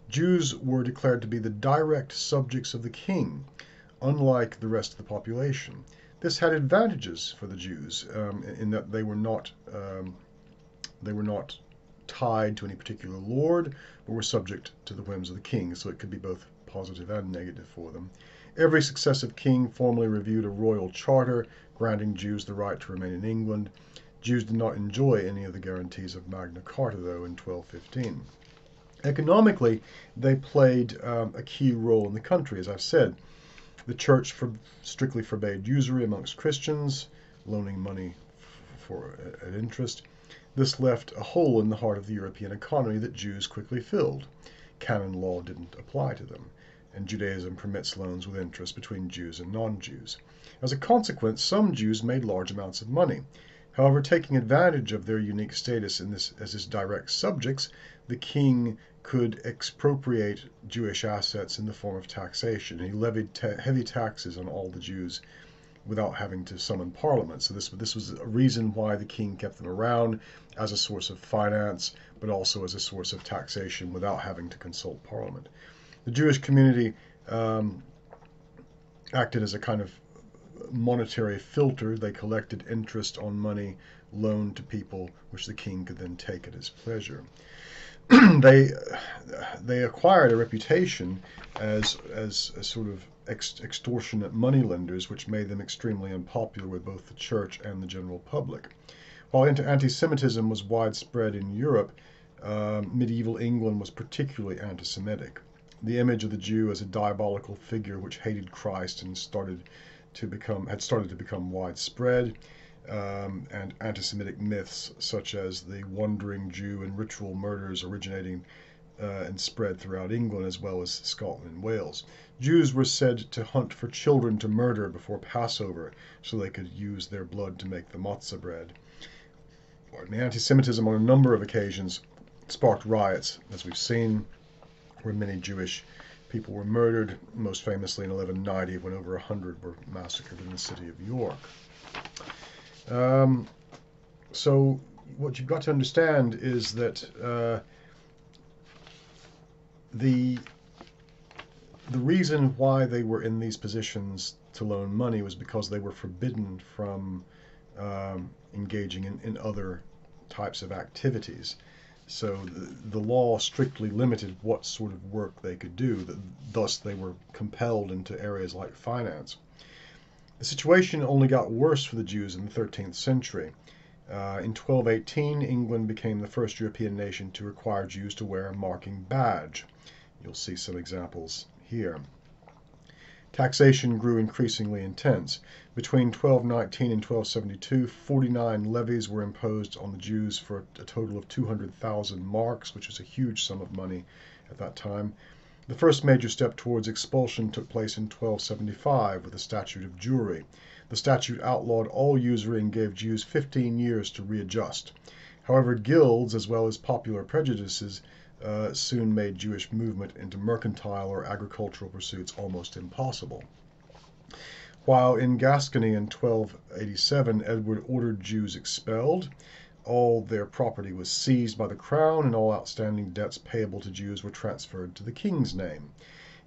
Jews were declared to be the direct subjects of the king, unlike the rest of the population. This had advantages for the Jews in that they were not tied to any particular lord, but were subject to the whims of the king, so it could be both positive and negative for them. Every successive king formally reviewed a royal charter, granting Jews the right to remain in England. Jews did not enjoy any of the guarantees of Magna Carta, though, in 1215. Economically, they played a key role in the country, as I've said. The church strictly forbade usury amongst Christians, loaning money at interest. This left a hole in the heart of the European economy that Jews quickly filled. Canon law didn't apply to them, and Judaism permits loans with interest between Jews and non-Jews. As a consequence, some Jews made large amounts of money. However, taking advantage of their unique status as his direct subjects, the king could expropriate Jewish assets in the form of taxation. He levied heavy taxes on all the Jews without having to summon Parliament. So this was a reason why the king kept them around, as a source of finance, but also as a source of taxation without having to consult Parliament. The Jewish community acted as a kind of monetary filter. They collected interest on money loaned to people, which the king could then take at his pleasure. They acquired a reputation as a sort of extortionate moneylenders, which made them extremely unpopular with both the church and the general public. While anti-Semitism was widespread in Europe, medieval England was particularly anti-Semitic. The image of the Jew as a diabolical figure which hated Christ and had started to become widespread, and anti-Semitic myths such as the wandering Jew and ritual murders originating and spread throughout England as well as Scotland and Wales. Jews were said to hunt for children to murder before Passover so they could use their blood to make the matzah bread. The anti-Semitism on a number of occasions sparked riots, as we've seen, where many Jewish people were murdered, most famously in 1190 when over 100 were massacred in the city of York. So what you've got to understand is that the reason why they were in these positions to loan money was because they were forbidden from engaging in other types of activities. So the law strictly limited what sort of work they could do. Thus, they were compelled into areas like finance. The situation only got worse for the Jews in the 13th century. In 1218, England became the first European nation to require Jews to wear a marking badge. You'll see some examples here. Taxation grew increasingly intense. Between 1219 and 1272, 49 levies were imposed on the Jews for a total of 200,000 marks, which was a huge sum of money at that time. The first major step towards expulsion took place in 1275 with the Statute of Jewry. The statute outlawed all usury and gave Jews 15 years to readjust. However, guilds, as well as popular prejudices, soon made Jewish movement into mercantile or agricultural pursuits almost impossible. While in Gascony in 1287, Edward ordered Jews expelled, all their property was seized by the crown and all outstanding debts payable to Jews were transferred to the king's name.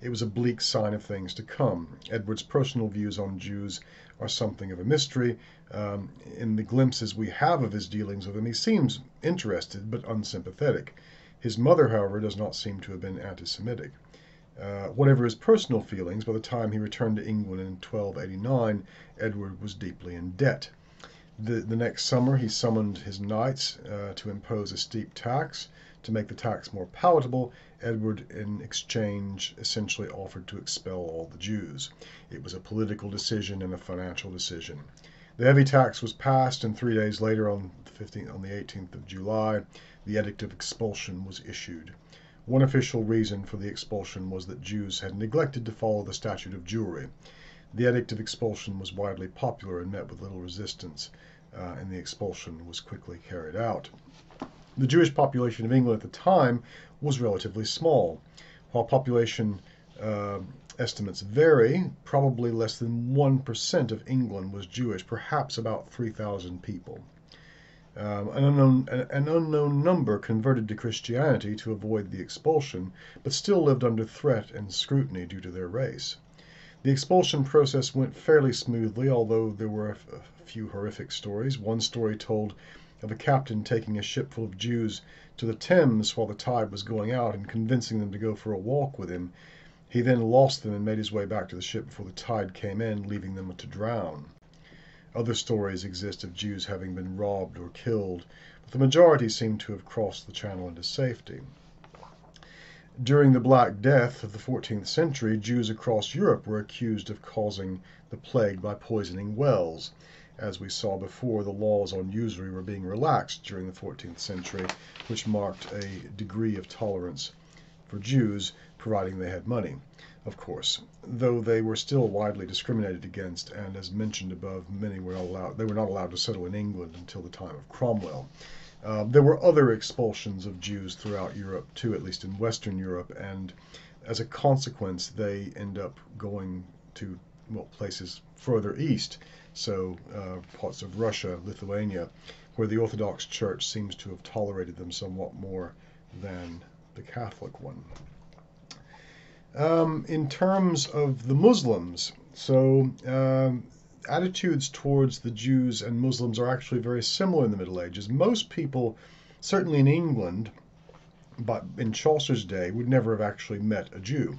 It was a bleak sign of things to come. Edward's personal views on Jews are something of a mystery. In the glimpses we have of his dealings with them, he seems interested but unsympathetic. His mother, however, does not seem to have been anti-Semitic. Whatever his personal feelings, by the time he returned to England in 1289, Edward was deeply in debt. The next summer, he summoned his knights to impose a steep tax. To make the tax more palatable, Edward, in exchange, essentially offered to expel all the Jews. It was a political decision and a financial decision. The heavy tax was passed, and 3 days later, on the 18th of July, the edict of expulsion was issued. One official reason for the expulsion was that Jews had neglected to follow the Statute of Jewry. The edict of expulsion was widely popular and met with little resistance, and the expulsion was quickly carried out. The Jewish population of England at the time was relatively small. While population estimates vary, probably less than 1% of England was Jewish, perhaps about 3,000 people. An unknown number converted to Christianity to avoid the expulsion, but still lived under threat and scrutiny due to their race. The expulsion process went fairly smoothly, although there were a few horrific stories. One story told of a captain taking a ship full of Jews to the Thames while the tide was going out and convincing them to go for a walk with him. He then lost them and made his way back to the ship before the tide came in, leaving them to drown. Other stories exist of Jews having been robbed or killed, but the majority seem to have crossed the channel into safety. During the Black Death of the 14th century, Jews across Europe were accused of causing the plague by poisoning wells. As we saw before, the laws on usury were being relaxed during the 14th century, which marked a degree of tolerance for Jews, providing they had money, of course, though they were still widely discriminated against, and as mentioned above, many were not allowed to settle in England until the time of Cromwell. There were other expulsions of Jews throughout Europe too, at least in Western Europe, and as a consequence they end up going to places further east, so parts of Russia, Lithuania, where the Orthodox Church seems to have tolerated them somewhat more than the Catholic one. In terms of the Muslims, so attitudes towards the Jews and Muslims are actually very similar in the Middle Ages. Most people, certainly in England, but in Chaucer's day, would never have actually met a Jew,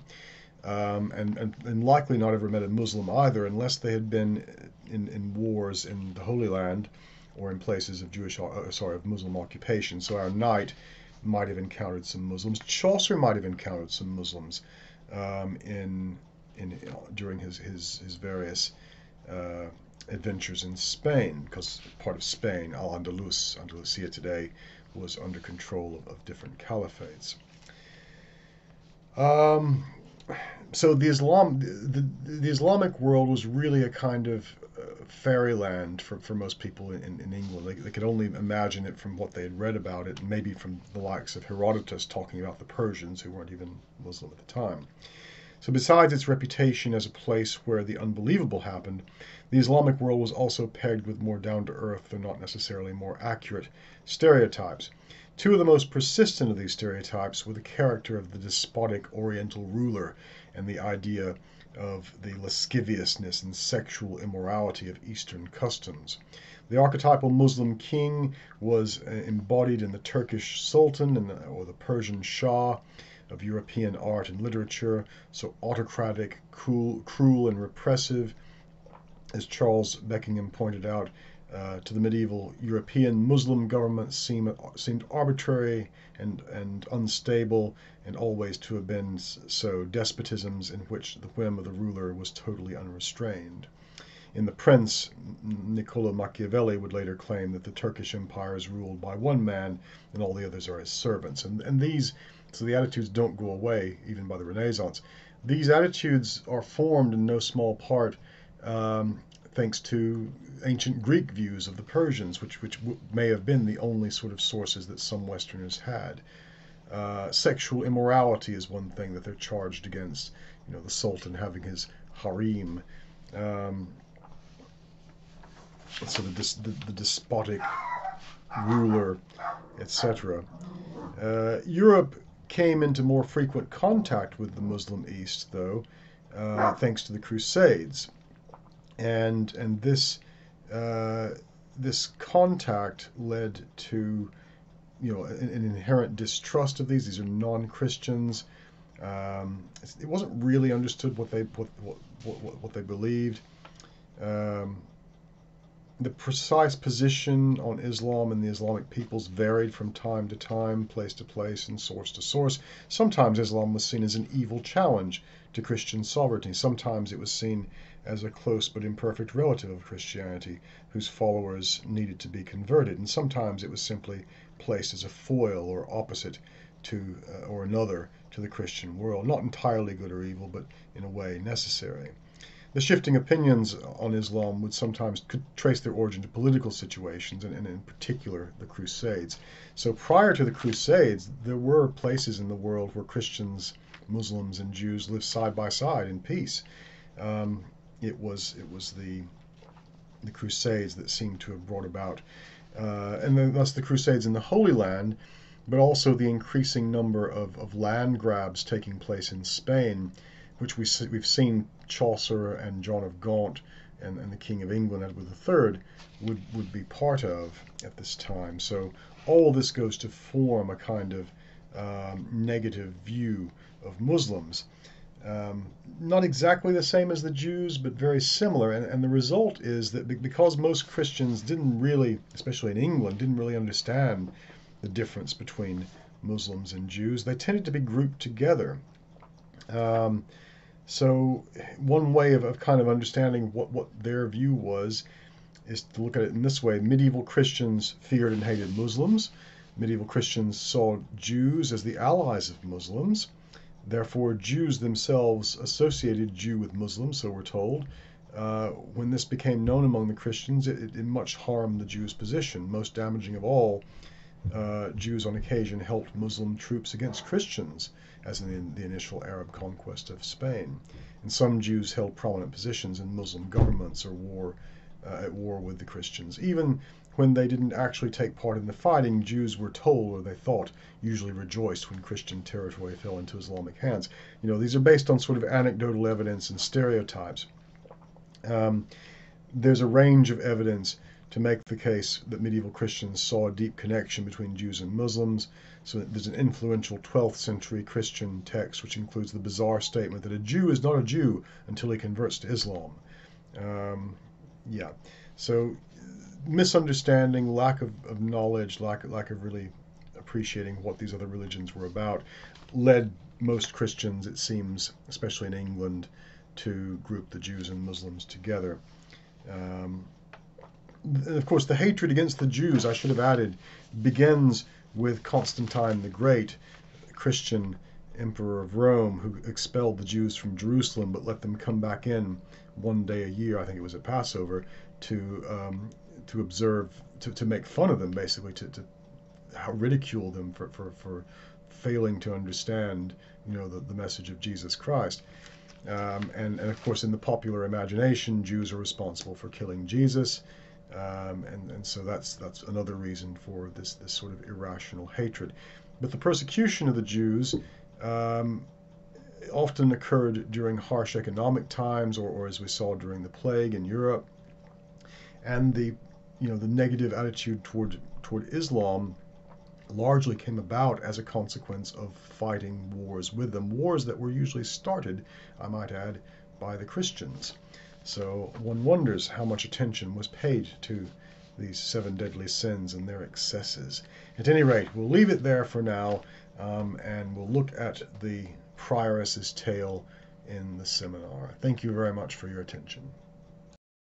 and likely not ever met a Muslim either, unless they had been in wars in the Holy Land or in places of of Muslim occupation. So our knight might have encountered some Muslims. Chaucer might have encountered some Muslims during his various adventures in Spain, because part of Spain, Andalusia today, was under control of different caliphates. So the Islamic world was really a kind of fairyland for most people in England. They could only imagine it from what they had read about it, and maybe from the likes of Herodotus talking about the Persians, who weren't even Muslim at the time. So besides its reputation as a place where the unbelievable happened, the Islamic world was also pegged with more down-to-earth, though not necessarily more accurate, stereotypes. Two of the most persistent of these stereotypes were the character of the despotic Oriental ruler and the idea of the lasciviousness and sexual immorality of Eastern customs. The archetypal Muslim king was embodied in the Turkish Sultan or the Persian Shah of European art and literature, so autocratic, cruel and repressive. As Charles Beckingham pointed out, to the medieval European, Muslim governments seemed arbitrary and unstable, and always to have been so, despotisms in which the whim of the ruler was totally unrestrained. In The Prince, Niccolo Machiavelli would later claim that the Turkish Empire is ruled by one man and all the others are his servants. So the attitudes don't go away even by the Renaissance. These attitudes are formed in no small part thanks to ancient Greek views of the Persians, which may have been the only sort of sources that some Westerners had. Sexual immorality is one thing that they're charged against. The Sultan having his harem. So the despotic ruler, etc. Europe came into more frequent contact with the Muslim East, though, thanks to the Crusades, and this contact led to an inherent distrust of these. These are non-Christians. It wasn't really understood what they believed. The precise position on Islam and the Islamic peoples varied from time to time, place to place, and source to source. Sometimes Islam was seen as an evil challenge to Christian sovereignty. Sometimes it was seen as a close but imperfect relative of Christianity, whose followers needed to be converted. And sometimes it was simply placed as a foil or opposite to, or another to the Christian world. Not entirely good or evil, but in a way necessary. The shifting opinions on Islam could trace their origin to political situations, and in particular the Crusades. So prior to the Crusades, there were places in the world where Christians, Muslims, and Jews lived side by side in peace. It was the Crusades that seemed to have brought about, and then thus the Crusades in the Holy Land, but also the increasing number of land grabs taking place in Spain, which we've seen Chaucer and John of Gaunt and the King of England, Edward III, would be part of at this time. So all this goes to form a kind of negative view of Muslims. Not exactly the same as the Jews, but very similar. And the result is that because most Christians didn't really, especially in England, didn't really understand the difference between Muslims and Jews, they tended to be grouped together. So one way of kind of understanding what their view was is to look at it in this way. Medieval Christians feared and hated Muslims. Medieval Christians saw Jews as the allies of Muslims. Therefore, Jews themselves associated Jew with Muslim, so we're told. When this became known among the Christians, it much harmed the Jews' position. Most damaging of all, Jews on occasion helped Muslim troops against Christians, as in the initial Arab conquest of Spain. and some Jews held prominent positions in Muslim governments or at war with the Christians. Even when they didn't actually take part in the fighting, Jews were told, or they thought, usually rejoiced when Christian territory fell into Islamic hands. These are based on sort of anecdotal evidence and stereotypes. There's a range of evidence to make the case that medieval Christians saw a deep connection between Jews and Muslims. So there's an influential 12th century Christian text which includes the bizarre statement that a Jew is not a Jew until he converts to Islam. So misunderstanding, lack of knowledge, lack of really appreciating what these other religions were about, led most Christians, it seems, especially in England, to group the Jews and Muslims together. Of course, the hatred against the Jews, I should have added, begins with Constantine the Great, Christian emperor of Rome, who expelled the Jews from Jerusalem but let them come back in one day a year, I think it was at Passover, to observe, to make fun of them, basically, to ridicule them for failing to understand, the message of Jesus Christ. And of course, in the popular imagination, Jews are responsible for killing Jesus, and so that's another reason for this sort of irrational hatred. But the persecution of the Jews often occurred during harsh economic times, or as we saw during the plague in Europe, and the negative attitude toward Islam largely came about as a consequence of fighting wars with them, wars that were usually started, I might add, by the Christians. So one wonders how much attention was paid to these 7 deadly sins and their excesses. At any rate, we'll leave it there for now, and we'll look at the prioress's tale in the seminar. Thank you very much for your attention.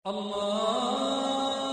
Allah